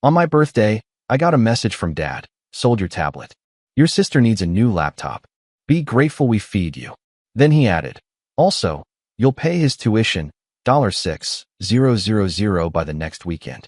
On my birthday, I got a message from Dad. Sold your tablet. Your sister needs a new laptop. Be grateful we feed you. Then he added, also, you'll pay his tuition, $6,000 by the next weekend.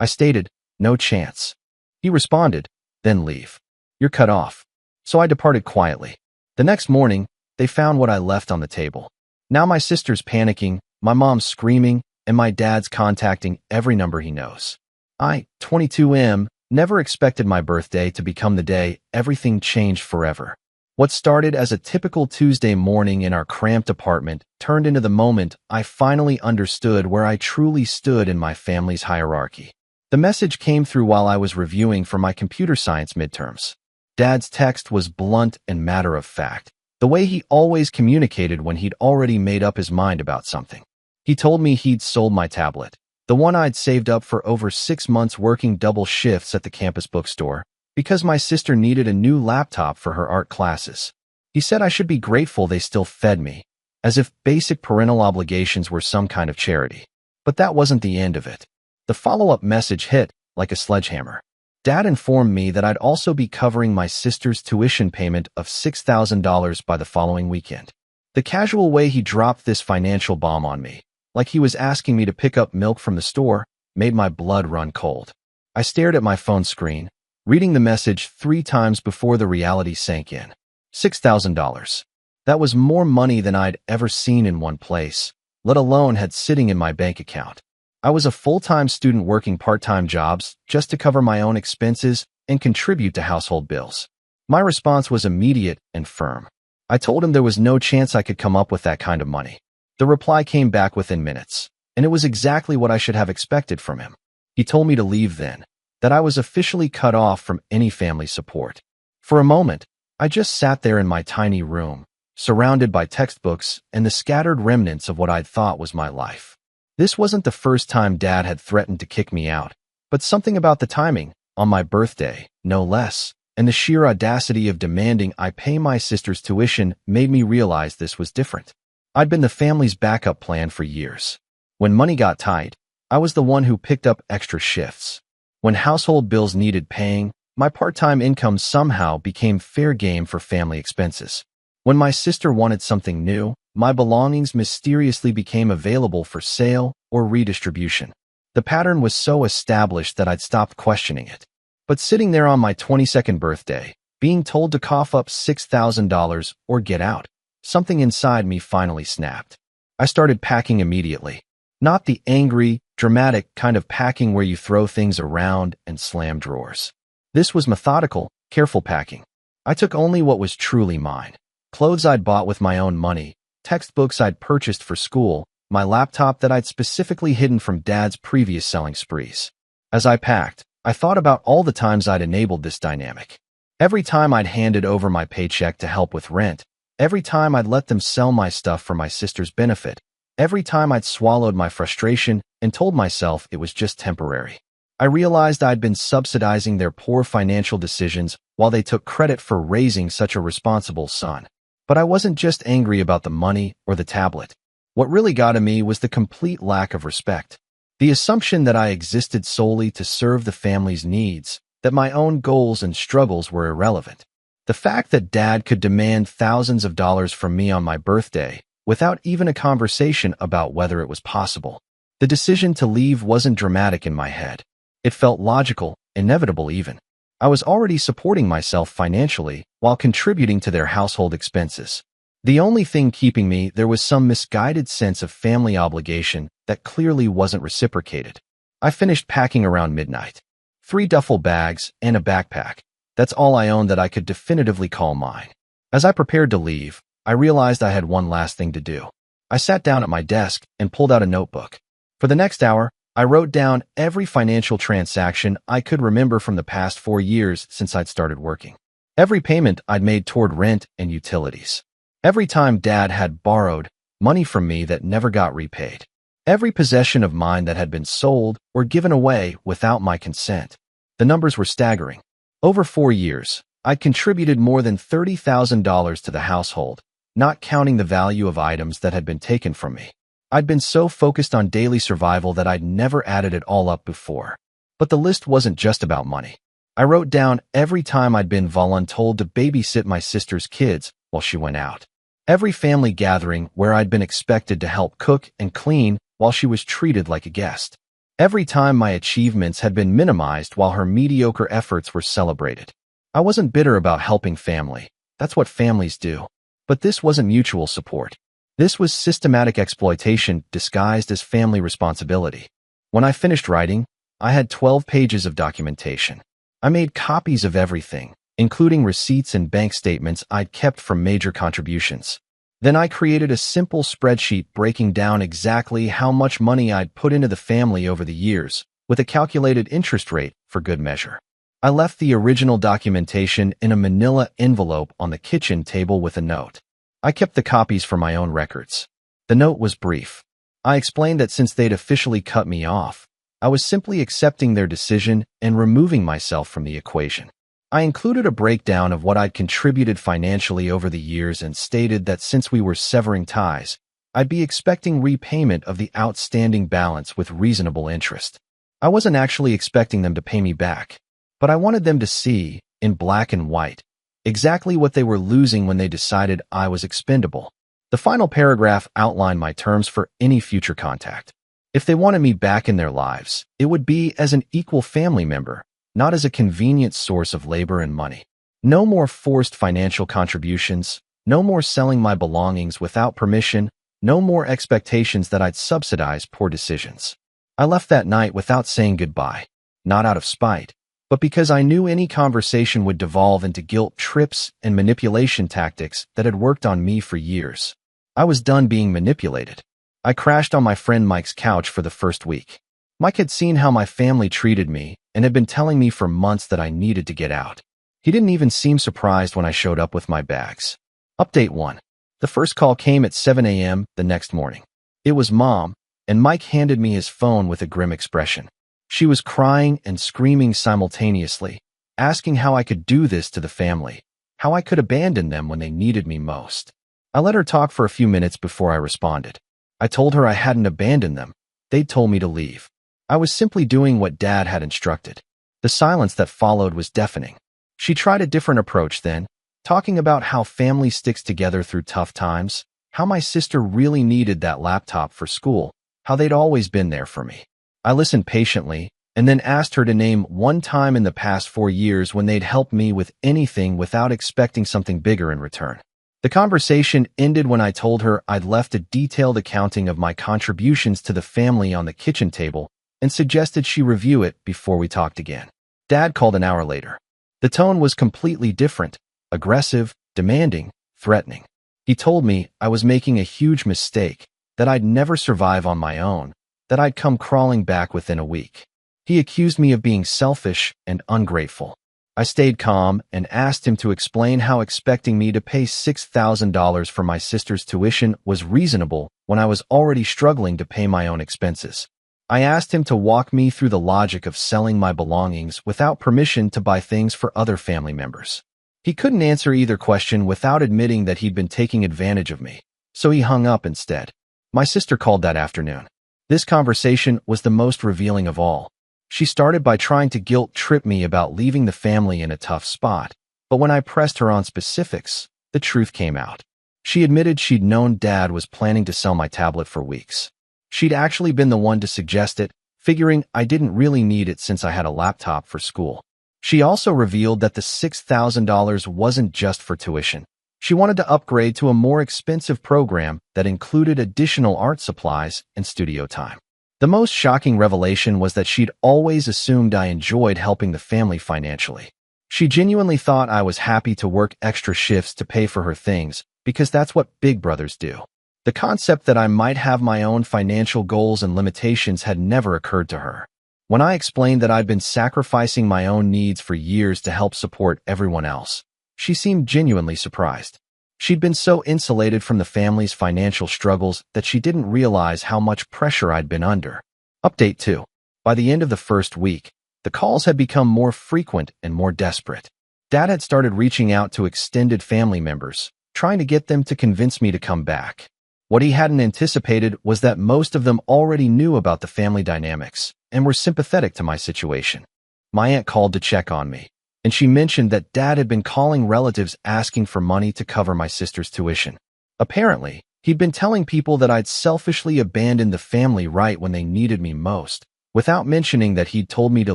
I stated, no chance. He responded, then leave. You're cut off. So I departed quietly. The next morning, they found what I left on the table. Now my sister's panicking, my mom's screaming, and my dad's contacting every number he knows. I, 22M, never expected my birthday to become the day everything changed forever. What started as a typical Tuesday morning in our cramped apartment turned into the moment I finally understood where I truly stood in my family's hierarchy. The message came through while I was reviewing for my computer science midterms. Dad's text was blunt and matter-of-fact, the way he always communicated when he'd already made up his mind about something. He told me he'd sold my tablet, the one I'd saved up for over 6 months working double shifts at the campus bookstore, because my sister needed a new laptop for her art classes. He said I should be grateful they still fed me, as if basic parental obligations were some kind of charity. But that wasn't the end of it. The follow-up message hit like a sledgehammer. Dad informed me that I'd also be covering my sister's tuition payment of $6,000 by the following weekend. The casual way he dropped this financial bomb on me, like he was asking me to pick up milk from the store, made my blood run cold. I stared at my phone screen, reading the message 3 times before the reality sank in. $6,000. That was more money than I'd ever seen in one place, let alone had sitting in my bank account. I was a full-time student working part-time jobs just to cover my own expenses and contribute to household bills. My response was immediate and firm. I told him there was no chance I could come up with that kind of money. The reply came back within minutes, and it was exactly what I should have expected from him. He told me to leave then, that I was officially cut off from any family support. For a moment, I just sat there in my tiny room, surrounded by textbooks and the scattered remnants of what I'd thought was my life. This wasn't the first time Dad had threatened to kick me out, but something about the timing, on my birthday, no less, and the sheer audacity of demanding I pay my sister's tuition made me realize this was different. I'd been the family's backup plan for years. When money got tight, I was the one who picked up extra shifts. When household bills needed paying, my part-time income somehow became fair game for family expenses. When my sister wanted something new, my belongings mysteriously became available for sale or redistribution. The pattern was so established that I'd stopped questioning it. But sitting there on my 22nd birthday, being told to cough up $6,000 or get out, something inside me finally snapped. I started packing immediately. Not the angry, dramatic kind of packing where you throw things around and slam drawers. This was methodical, careful packing. I took only what was truly mine. Clothes I'd bought with my own money, textbooks I'd purchased for school, my laptop that I'd specifically hidden from Dad's previous selling sprees. As I packed, I thought about all the times I'd enabled this dynamic. Every time I'd handed over my paycheck to help with rent, every time I'd let them sell my stuff for my sister's benefit, every time I'd swallowed my frustration and told myself it was just temporary. I realized I'd been subsidizing their poor financial decisions while they took credit for raising such a responsible son. But I wasn't just angry about the money or the tablet. What really got to me was the complete lack of respect. The assumption that I existed solely to serve the family's needs, that my own goals and struggles were irrelevant. The fact that Dad could demand thousands of dollars from me on my birthday without even a conversation about whether it was possible. The decision to leave wasn't dramatic in my head. It felt logical, inevitable even. I was already supporting myself financially while contributing to their household expenses. The only thing keeping me there was some misguided sense of family obligation that clearly wasn't reciprocated. I finished packing around midnight. 3 duffel bags and a backpack. That's all I owned that I could definitively call mine. As I prepared to leave, I realized I had one last thing to do. I sat down at my desk and pulled out a notebook. For the next hour, I wrote down every financial transaction I could remember from the past 4 years since I'd started working. Every payment I'd made toward rent and utilities. Every time Dad had borrowed money from me that never got repaid. Every possession of mine that had been sold or given away without my consent. The numbers were staggering. Over 4 years, I'd contributed more than $30,000 to the household, not counting the value of items that had been taken from me. I'd been so focused on daily survival that I'd never added it all up before. But the list wasn't just about money. I wrote down every time I'd been voluntold to babysit my sister's kids while she went out. Every family gathering where I'd been expected to help cook and clean while she was treated like a guest. Every time my achievements had been minimized while her mediocre efforts were celebrated. I wasn't bitter about helping family. That's what families do. But this wasn't mutual support. This was systematic exploitation disguised as family responsibility. When I finished writing, I had 12 pages of documentation. I made copies of everything, including receipts and bank statements I'd kept from major contributions. Then I created a simple spreadsheet breaking down exactly how much money I'd put into the family over the years, with a calculated interest rate for good measure. I left the original documentation in a manila envelope on the kitchen table with a note. I kept the copies for my own records. The note was brief. I explained that since they'd officially cut me off, I was simply accepting their decision and removing myself from the equation. I included a breakdown of what I'd contributed financially over the years and stated that since we were severing ties, I'd be expecting repayment of the outstanding balance with reasonable interest. I wasn't actually expecting them to pay me back, but I wanted them to see, in black and white, exactly what they were losing when they decided I was expendable. The final paragraph outlined my terms for any future contact. If they wanted me back in their lives, it would be as an equal family member, not as a convenient source of labor and money. No more forced financial contributions, no more selling my belongings without permission, no more expectations that I'd subsidize poor decisions. I left that night without saying goodbye, not out of spite, but because I knew any conversation would devolve into guilt trips and manipulation tactics that had worked on me for years. I was done being manipulated. I crashed on my friend Mike's couch for the first week. Mike had seen how my family treated me and had been telling me for months that I needed to get out. He didn't even seem surprised when I showed up with my bags. Update 1. The first call came at 7 a.m. the next morning. It was Mom, and Mike handed me his phone with a grim expression. She was crying and screaming simultaneously, asking how I could do this to the family, how I could abandon them when they needed me most. I let her talk for a few minutes before I responded. I told her I hadn't abandoned them. They'd told me to leave. I was simply doing what Dad had instructed. The silence that followed was deafening. She tried a different approach then, talking about how family sticks together through tough times, how my sister really needed that laptop for school, how they'd always been there for me. I listened patiently and then asked her to name one time in the past 4 years when they'd helped me with anything without expecting something bigger in return. The conversation ended when I told her I'd left a detailed accounting of my contributions to the family on the kitchen table and suggested she review it before we talked again. Dad called an hour later. The tone was completely different, aggressive, demanding, threatening. He told me I was making a huge mistake, that I'd never survive on my own, that I'd come crawling back within a week. He accused me of being selfish and ungrateful. I stayed calm and asked him to explain how expecting me to pay $6,000 for my sister's tuition was reasonable when I was already struggling to pay my own expenses. I asked him to walk me through the logic of selling my belongings without permission to buy things for other family members. He couldn't answer either question without admitting that he'd been taking advantage of me, so he hung up instead. My sister called that afternoon. This conversation was the most revealing of all. She started by trying to guilt trip me about leaving the family in a tough spot, but when I pressed her on specifics, the truth came out. She admitted she'd known Dad was planning to sell my tablet for weeks. She'd actually been the one to suggest it, figuring I didn't really need it since I had a laptop for school. She also revealed that the $6,000 wasn't just for tuition. She wanted to upgrade to a more expensive program that included additional art supplies and studio time. The most shocking revelation was that she'd always assumed I enjoyed helping the family financially. She genuinely thought I was happy to work extra shifts to pay for her things, because that's what big brothers do. The concept that I might have my own financial goals and limitations had never occurred to her. When I explained that I'd been sacrificing my own needs for years to help support everyone else, she seemed genuinely surprised. She'd been so insulated from the family's financial struggles that she didn't realize how much pressure I'd been under. Update 2. By the end of the first week, the calls had become more frequent and more desperate. Dad had started reaching out to extended family members, trying to get them to convince me to come back. What he hadn't anticipated was that most of them already knew about the family dynamics, and were sympathetic to my situation. My aunt called to check on me, and she mentioned that Dad had been calling relatives asking for money to cover my sister's tuition. Apparently, he'd been telling people that I'd selfishly abandoned the family right when they needed me most, without mentioning that he'd told me to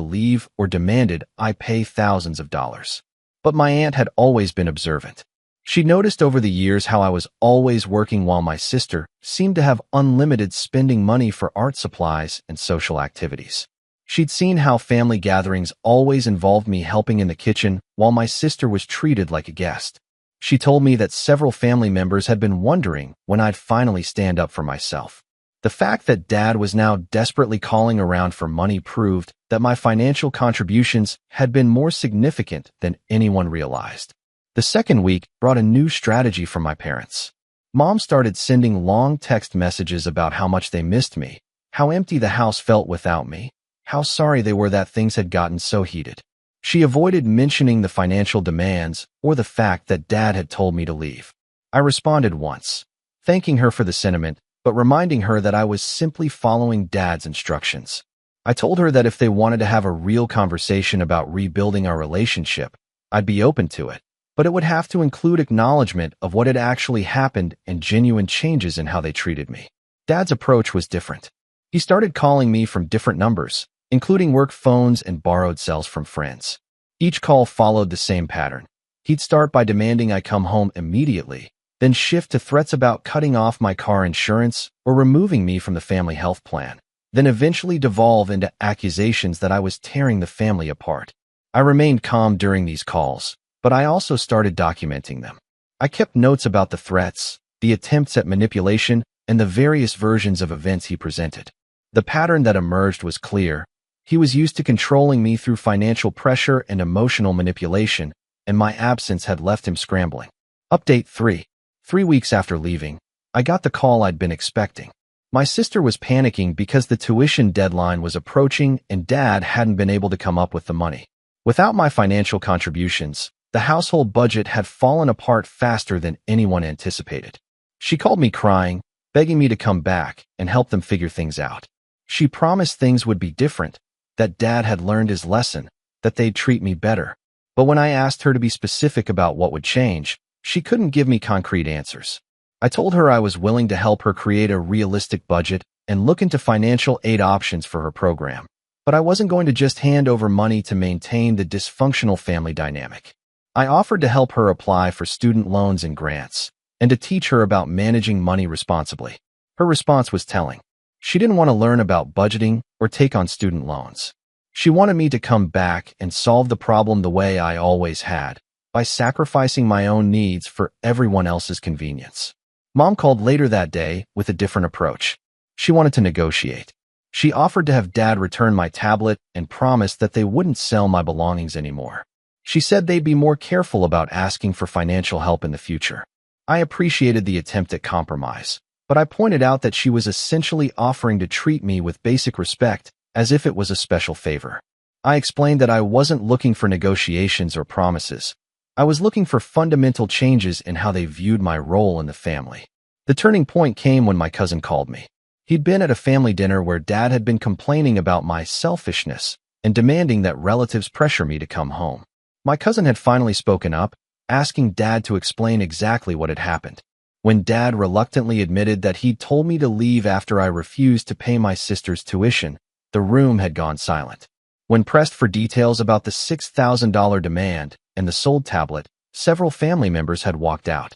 leave or demanded I pay thousands of dollars. But my aunt had always been observant. She noticed over the years how I was always working while my sister seemed to have unlimited spending money for art supplies and social activities. She'd seen how family gatherings always involved me helping in the kitchen while my sister was treated like a guest. She told me that several family members had been wondering when I'd finally stand up for myself. The fact that Dad was now desperately calling around for money proved that my financial contributions had been more significant than anyone realized. The second week brought a new strategy from my parents. Mom started sending long text messages about how much they missed me, how empty the house felt without me, how sorry they were that things had gotten so heated. She avoided mentioning the financial demands or the fact that Dad had told me to leave. I responded once, thanking her for the sentiment, but reminding her that I was simply following Dad's instructions. I told her that if they wanted to have a real conversation about rebuilding our relationship, I'd be open to it, but it would have to include acknowledgement of what had actually happened and genuine changes in how they treated me. Dad's approach was different. He started calling me from different numbers, including work phones and borrowed cells from friends. Each call followed the same pattern. He'd start by demanding I come home immediately, then shift to threats about cutting off my car insurance or removing me from the family health plan, then eventually devolve into accusations that I was tearing the family apart. I remained calm during these calls, but I also started documenting them. I kept notes about the threats, the attempts at manipulation, and the various versions of events he presented. The pattern that emerged was clear. He was used to controlling me through financial pressure and emotional manipulation, and my absence had left him scrambling. Update 3. 3 weeks after leaving, I got the call I'd been expecting. My sister was panicking because the tuition deadline was approaching and Dad hadn't been able to come up with the money. Without my financial contributions, the household budget had fallen apart faster than anyone anticipated. She called me crying, begging me to come back and help them figure things out. She promised things would be different, that Dad had learned his lesson, that they'd treat me better. But when I asked her to be specific about what would change, she couldn't give me concrete answers. I told her I was willing to help her create a realistic budget and look into financial aid options for her program. But I wasn't going to just hand over money to maintain the dysfunctional family dynamic. I offered to help her apply for student loans and grants, and to teach her about managing money responsibly. Her response was telling. She didn't want to learn about budgeting or take on student loans. She wanted me to come back and solve the problem the way I always had, by sacrificing my own needs for everyone else's convenience. Mom called later that day with a different approach. She wanted to negotiate. She offered to have Dad return my tablet and promised that they wouldn't sell my belongings anymore. She said they'd be more careful about asking for financial help in the future. I appreciated the attempt at compromise, but I pointed out that she was essentially offering to treat me with basic respect as if it was a special favor. I explained that I wasn't looking for negotiations or promises. I was looking for fundamental changes in how they viewed my role in the family. The turning point came when my cousin called me. He'd been at a family dinner where Dad had been complaining about my selfishness and demanding that relatives pressure me to come home. My cousin had finally spoken up, asking Dad to explain exactly what had happened. When Dad reluctantly admitted that he'd told me to leave after I refused to pay my sister's tuition, the room had gone silent. When pressed for details about the $6,000 demand and the sold tablet, several family members had walked out.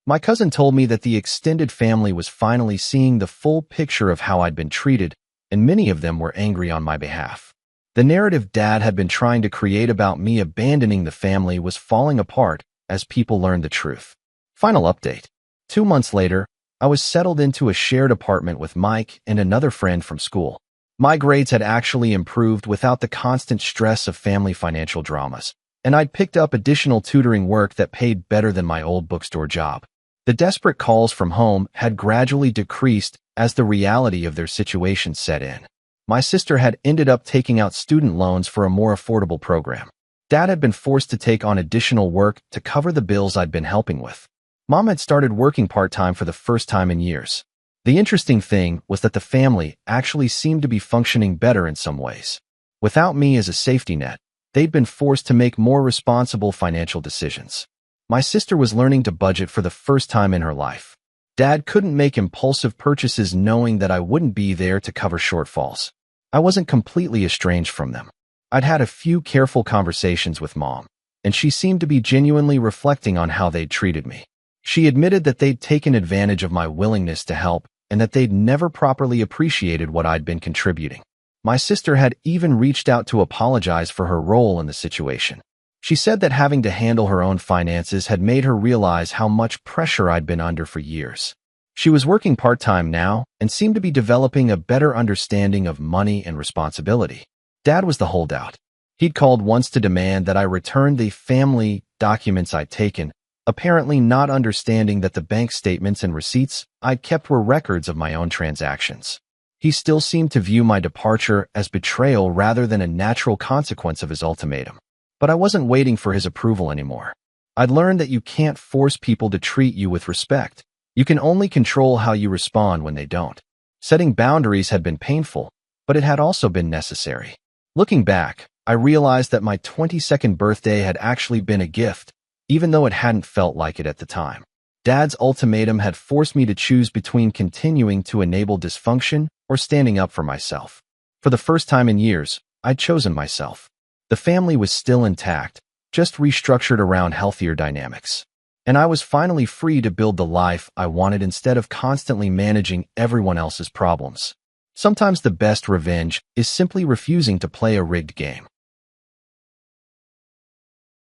My cousin told me that the extended family was finally seeing the full picture of how I'd been treated, and many of them were angry on my behalf. The narrative Dad had been trying to create about me abandoning the family was falling apart as people learned the truth. Final update. 2 months later, I was settled into a shared apartment with Mike and another friend from school. My grades had actually improved without the constant stress of family financial dramas, and I'd picked up additional tutoring work that paid better than my old bookstore job. The desperate calls from home had gradually decreased as the reality of their situation set in. My sister had ended up taking out student loans for a more affordable program. Dad had been forced to take on additional work to cover the bills I'd been helping with. Mom had started working part-time for the first time in years. The interesting thing was that the family actually seemed to be functioning better in some ways. Without me as a safety net, they'd been forced to make more responsible financial decisions. My sister was learning to budget for the first time in her life. Dad couldn't make impulsive purchases knowing that I wouldn't be there to cover shortfalls. I wasn't completely estranged from them. I'd had a few careful conversations with Mom, and she seemed to be genuinely reflecting on how they'd treated me. She admitted that they'd taken advantage of my willingness to help and that they'd never properly appreciated what I'd been contributing. My sister had even reached out to apologize for her role in the situation. She said that having to handle her own finances had made her realize how much pressure I'd been under for years. She was working part-time now and seemed to be developing a better understanding of money and responsibility. Dad was the holdout. He'd called once to demand that I return the family documents I'd taken, apparently not understanding that the bank statements and receipts I'd kept were records of my own transactions. He still seemed to view my departure as betrayal rather than a natural consequence of his ultimatum. But I wasn't waiting for his approval anymore. I'd learned that you can't force people to treat you with respect. You can only control how you respond when they don't. Setting boundaries had been painful, but it had also been necessary. Looking back, I realized that my 22nd birthday had actually been a gift, even though it hadn't felt like it at the time. Dad's ultimatum had forced me to choose between continuing to enable dysfunction or standing up for myself. For the first time in years, I'd chosen myself. The family was still intact, just restructured around healthier dynamics. And I was finally free to build the life I wanted instead of constantly managing everyone else's problems. Sometimes the best revenge is simply refusing to play a rigged game.